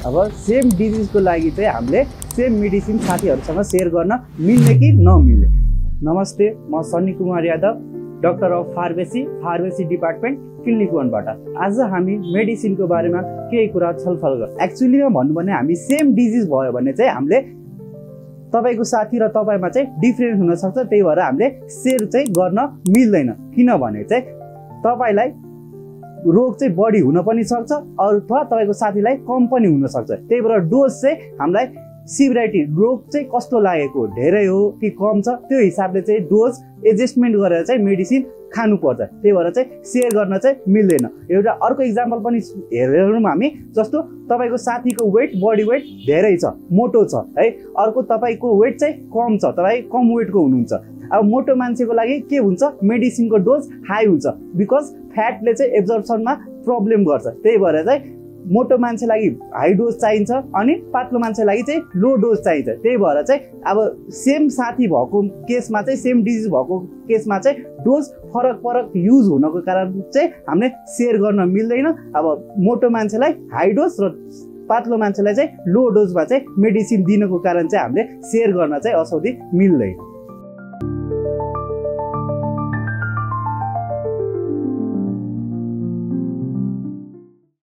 अब सेम डिजिजको लागि चाहिँ हामीले सेम मेडिसिन साथीहरूसँग सेयर गर्न मिल्ने कि नमिल्ने। नमस्ते, म Sunny Kumar Yadav, doctor of pharmacy department clinic 1 बाट। आज हामी मेडिसिनको बारेमा केही कुरा छलफल गर्छौँ। एक्चुअलीमा भन्नु भने हामी सेम डिजिज भयो भने चाहिँ हामीले तपाईको साथी र तपाईमा चाहिँ डिफरेन्ट हुन सक्छ, त्यही भएर हामीले सेयर चाहिँ गर्न मिल्दैन। किनभने चाहिँ तपाईलाई रोग चाहिँ बढी हुन पनि सक्छ अथवा तपाईको साथीलाई कम पनि हुन सक्छ। त्यही भएर डोज चाहिँ हामीलाई सिभिरिटी, रोग चाहिँ कस्तो लागेको, धेरै हो कि कम छ, त्यो हिसाबले चाहिँ डोज एडजस्टमेन्ट गरेर चाहिँ मेडिसिन खानुपर्छ। त्यही भएर चाहिँ सेयर गर्न चाहिँ मिल्दैन। एउटा अर्को इक्जाम्पल पनि हेरौँ हामी। जस्तो तपाईको साथीको वेट, बडी वेट धेरै छ, मोटो छ है, अर्को तपाईको वेट चाहिँ कम छ, तपाई कम वेटको हुनुहुन्छ। अब मोटो मान्छेको लागि के हुन्छ, मेडिसिनको डोज हाई हुन्छ, बिकज फ्याटले चाहिँ एब्जर्प्सनमा प्रब्लम गर्छ। त्यही भएर चाहिँ मोटो मान्छे लागि हाई डोज चाहिन्छ अनि पातलो मान्छे लागि चाहिँ लो डोज चाहिन्छ। त्यही भएर चाहिँ अब सेम साथी भएको केसमा चाहिँ, सेम डिजिज भएको केसमा चाहिँ डोज फरक युज हुनको कारण चाहिँ हामीले सेयर गर्न मिल्दैन। अब मोटो मान्छेलाई हाई डोज र पातलो मान्छेलाई चाहिँ लो डोजमा चाहिँ मेडिसिन दिनको कारण चाहिँ हामीले सेयर गर्न चाहिँ असौधी मिल्दैन।